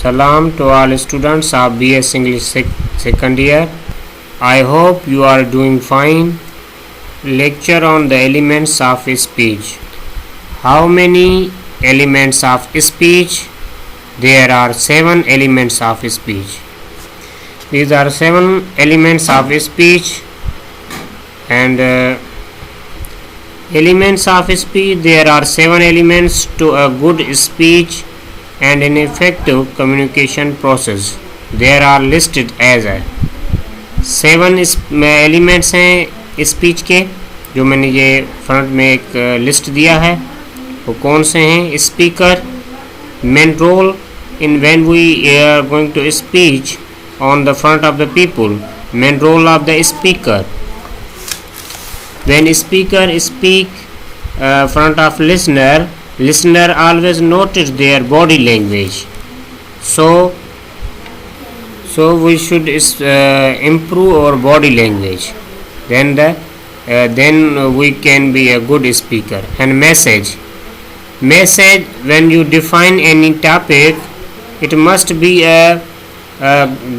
Salam to all students of BS English second year. I hope you are doing fine. Lecture on the elements of speech. How many elements of speech? There are 7 elements of speech. These are 7 elements of speech, and elements of speech. There are 7 elements to a good speech and an effective communication process. There are listed as 7 elements हैं speech के, जो मैंने ये front में एक list दिया है. वो कौन से हैं? Speaker, main role in when we are going to speech on the front of the people, main role of the speaker. When speaker speak front of listener always notice their body language. So we should improve our body language. Then we can be a good speaker. And message, when you define any topic, it must be a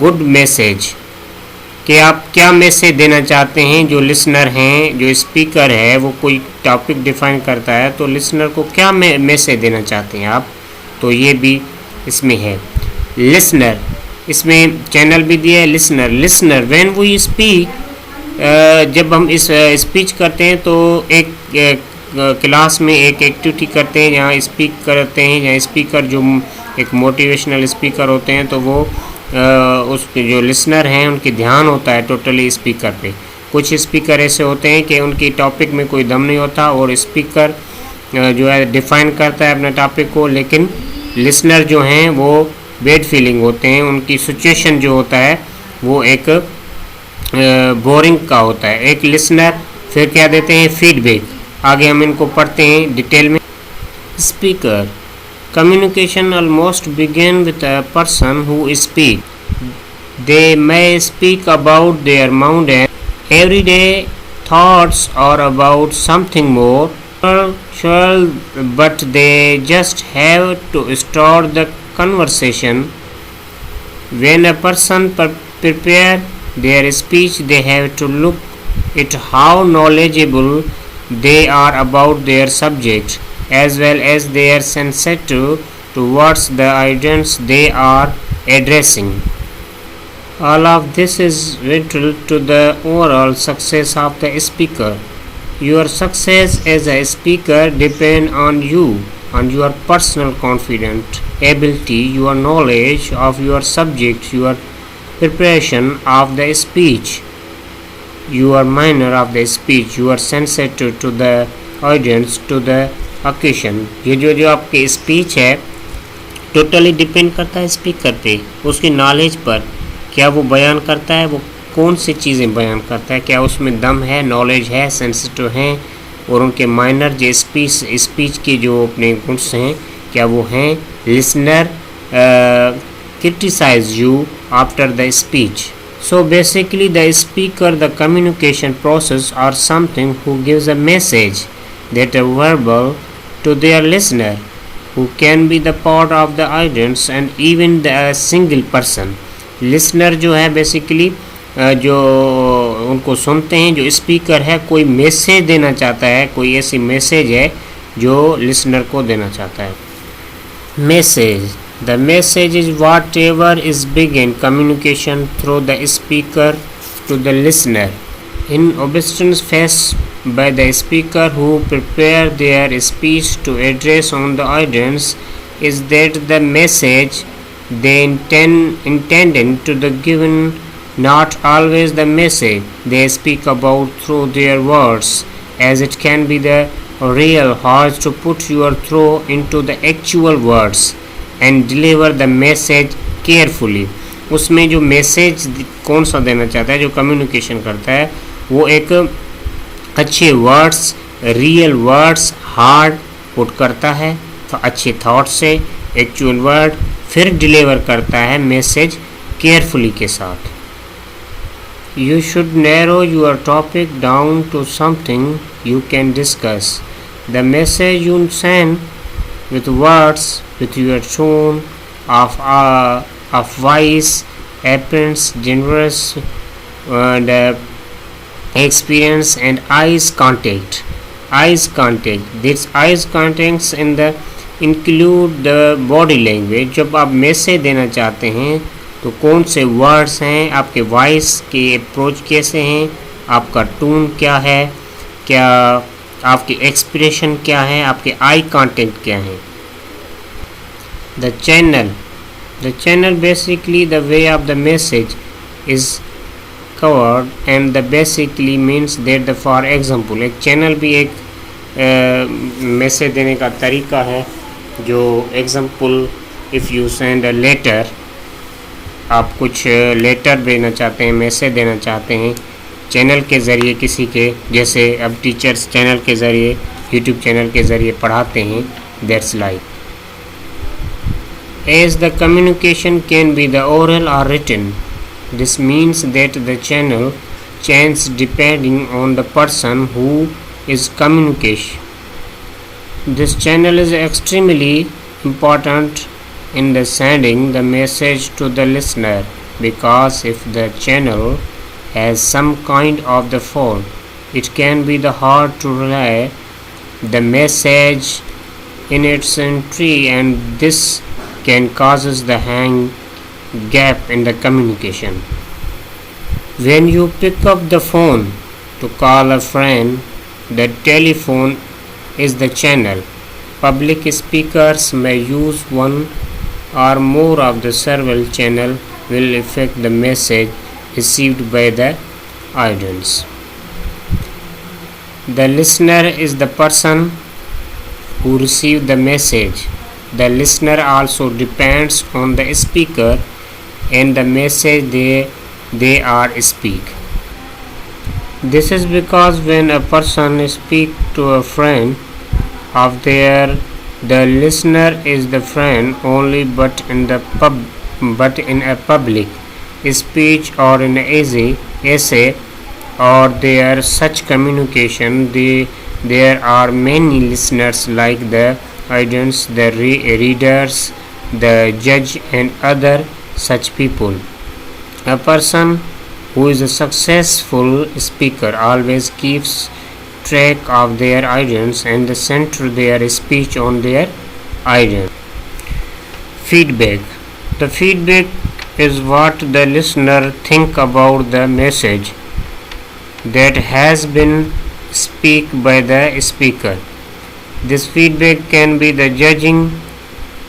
good message. कि आप क्या message देना चाहते हैं. जो listener हैं, जो speaker है, वो कोई टॉपिक डिफाइन करता है, तो लिसनर को क्या मैसेज देना चाहते हैं आप, तो ये भी इसमें है. लिसनर, इसमें चैनल भी दिया है. लिसनर व्हेन वी स्पीक, जब हम इस स्पीच करते हैं तो एक क्लास में एक एक्टिविटी करते हैं जहाँ स्पीक करते हैं, जहाँ स्पीकर जो एक मोटिवेशनल स्पीकर होते हैं, तो वो उस जो लिसनर हैं उनकी ध्यान होता है टोटली स्पीकर पे. कुछ स्पीकर ऐसे होते हैं कि उनकी टॉपिक में कोई दम नहीं होता और स्पीकर जो है डिफ़ाइन करता है अपने टॉपिक को, लेकिन लिसनर जो हैं वो बैड फीलिंग होते हैं. उनकी सिचुएशन जो होता है वो एक बोरिंग का होता है. एक लिसनर फिर क्या देते हैं? फीडबैक. आगे हम इनको पढ़ते हैं डिटेल में. Speaker, communication almost begin with a person who speak. They may speak about their mundane everyday thoughts or about something more sure, but they just have to start the conversation. When a person prepare their speech, they have to look at how knowledgeable they are about their subject, as well as they are sensitive towards the audience they are addressing. All of this is vital to the overall success of the speaker. Your success as a speaker depends on you, on your personal confidence, ability, your knowledge of your subject, your preparation of the speech, your manner of the speech, you are sensitive to the audience, to the occasion. ये जो आपकी speech है totally depend करता है speaker पे, उसकी knowledge पर. क्या वो बयान करता है, वो कौन सी चीज़ें बयान करता है, क्या उसमें दम है, नॉलेज है, सेंसिटिव हैं, और उनके माइनर जो स्पीच के जो अपने गुड्स हैं क्या वो हैं. Listener criticize you after the speech. So basically the speaker, the communication process or something who gives a message that are verbal to their listener, who can be the part of the audience and even the single person. Listener जो है basically जो उनको सुनते हैं, जो speaker है कोई message देना चाहता है, कोई ऐसी मैसेज है जो लिसनर को देना चाहता है. Message, the message is whatever is begin communication through the speaker to the listener. In objections faced by the speaker who prepare their speech to address on the audience is that the message they intended to the given not always the message they speak about through their words, as it can be the real hard to put your throat into the actual words and deliver the message carefully. उसमें जो message कौन सा देना चाहता है, जो communication करता है, वो एक अच्छे words, real words hard put करता है, तो अच्छे थॉट से एक्चुअल वर्ड, फिर डिलीवर करता है मैसेज केयरफुली के साथ. You should narrow your topic down to something you can discuss. The message you send with words, with your tone, of voice, appearance, generous and experience, and eyes contact. Eyes contact. This eyes contacts in the include the body language. जब आप message देना चाहते हैं तो कौन से words हैं, आपके वॉइस के अप्रोच कैसे हैं, आपका टोन क्या है, क्या आपकी एक्सप्रेशन क्या है, आपके आई कांटेक्ट क्या है. The channel basically the way of the message is covered and the basically means that the for example एक चैनल भी एक मैसेज देने का तरीका है. जो example if you send a letter, आप कुछ लेटर देना चाहते हैं, मैसेज देना चाहते हैं चैनल के ज़रिए किसी के, जैसे अब टीचर्स चैनल के ज़रिए यूट्यूब चैनल के ज़रिए पढ़ाते हैं. That's like as the communication can be the oral और written. This means that the channel changes depending on the person who is communication. This channel is extremely important in the sending the message to the listener, because if the channel has some kind of the fault, it can be the hard to relay the message in its entry, and this can causes the hang gap in the communication. When you pick up the phone to call a friend, the telephone is the channel. Public speakers may use one or more of the several channel will affect the message received by the audience. The listener is the person who receives the message. The listener also depends on the speaker and the message they are speak. This is because when a person speak to a friend of their, the listener is the friend only, but in a public speech or in an essay or their such communication, there are many listeners like the audience, the readers, the judge and other such people. A person who is a successful speaker always keeps track of their audience and center their speech on their audience. Feedback. The feedback is what the listener think about the message that has been speak by the speaker. This feedback can be the judging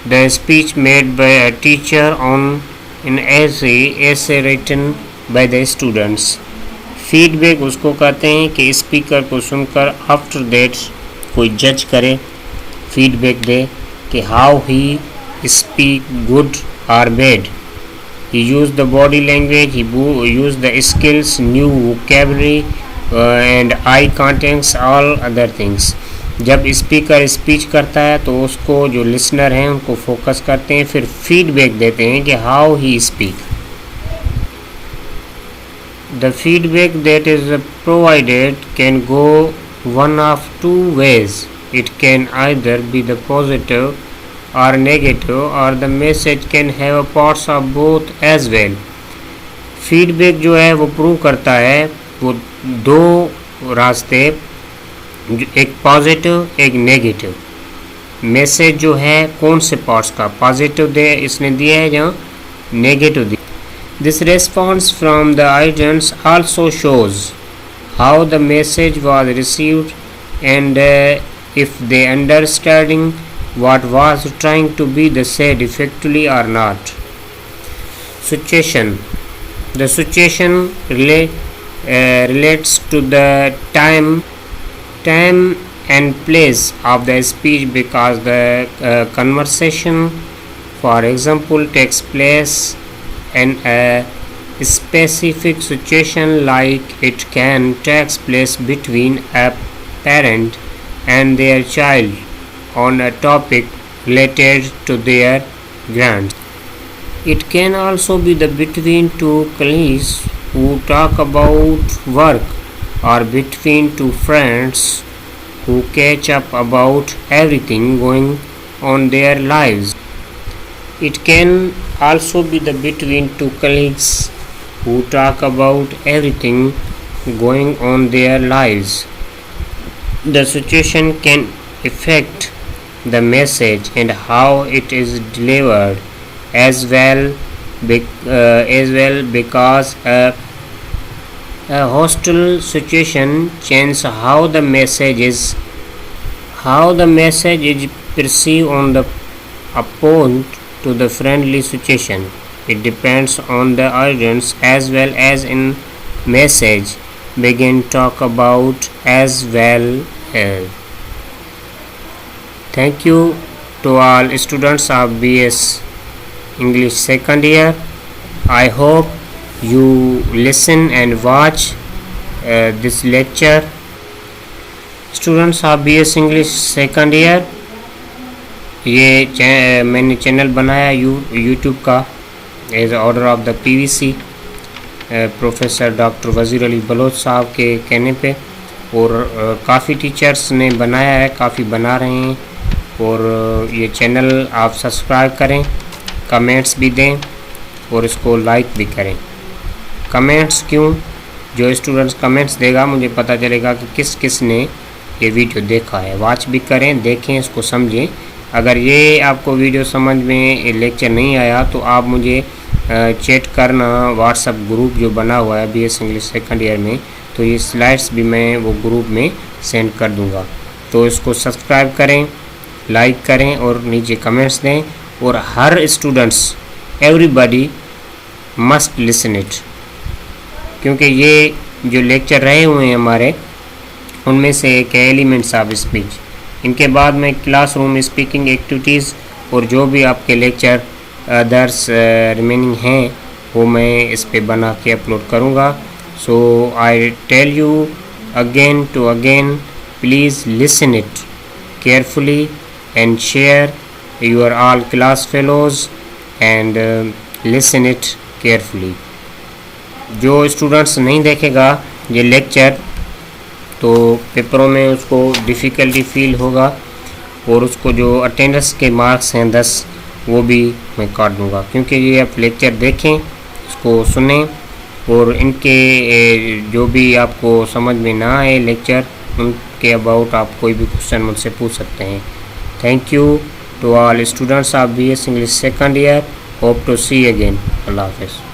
the speech made by a teacher on an essay written by the students. Feedback उसको कहते हैं कि speaker को सुनकर after that कोई जज करे, feedback दे कि हाउ ही स्पीक गुड और bad. He use the body language, he use the skills, new vocabulary and I contacts, all other things. जब स्पीकर स्पीच करता है तो उसको जो लिसनर हैं उनको फोकस करते हैं, फिर फीडबैक देते हैं कि how he speak. The feedback that is provided can go one of two ways. It can either be the positive or negative, or the message can have parts of both as well. Feedback जो है वो prove करता है वो दो रास्ते, एक positive एक नेगेटिव. मैसेज जो है कौन से पार्ट्स का, पॉजिटिव दे इसने दिया है या नेगेटिव दिया. This response from the audience also shows how the message was received and if they understanding what was trying to be the said effectively or not. Situation. The situation relates to the time and place of the speech, because the conversation, for example, takes place in a specific situation, like it can take place between a parent and their child on a topic related to their grants. It can also be the between two colleagues who talk about work, or between two friends who catch up about everything going on their lives. It can also be the between two colleagues who talk about everything going on their lives. The situation can affect the message and how it is delivered as well because a hostile situation changes how the message is perceived on the opposed to the friendly situation. It depends on the audience as well as in message begin talk about as well as. Thank you to all students of BS English second year. I hope you listen and watch this lecture. Students of BS English second year, ये मैंने channel बनाया YouTube का as order of the PVC professor doctor Wazir Ali Bloch साहब के कहने पे, और काफ़ी टीचर्स ने बनाया है, काफ़ी बना रहे हैं, और ये चैनल आप सब्सक्राइब करें, कमेंट्स भी दें और इसको लाइक भी करें। कमेंट्स क्यों? जो स्टूडेंट्स कमेंट्स देगा मुझे पता चलेगा कि किस किस ने ये वीडियो देखा है। वॉच भी करें, देखें, इसको समझें। अगर ये आपको वीडियो समझ में लेक्चर नहीं आया तो आप मुझे चैट करना, व्हाट्सएप ग्रुप जो बना हुआ है BS इंग्लिश सेकंड ईयर में, तो ये स्लाइड्स भी मैं वो ग्रुप में सेंड कर दूंगा। तो इसको सब्सक्राइब करें, लाइक करें और नीचे कमेंट्स दें। और हर students, everybody must listen it, क्योंकि ये जो लेक्चर रहे हुए हैं हमारे, उनमें से एक एलिमेंट्स ऑफ स्पीच। इनके बाद में क्लासरूम स्पीकिंग एक्टिविटीज़ और जो भी आपके लेक्चर अदर्स रिमेनिंग हैं वो मैं इस पे बना के अपलोड करूँगा। So I tell you again to again, please listen it carefully and share your all class fellows and listen it carefully. जो स्टूडेंट्स नहीं देखेगा ये लेक्चर तो पेपरों में उसको डिफ़िकल्टी फील होगा, और उसको जो अटेंडेंस के मार्क्स हैं 10 वो भी मैं काट दूँगा। क्योंकि ये आप लेक्चर देखें, इसको सुनें, और इनके जो भी आपको समझ में ना आए लेक्चर, उनके अबाउट आप कोई भी क्वेश्चन मुझसे पूछ सकते हैं। Thank you to all students of BS English second year. Hope to see again. अल्लाह हाफ़िज़।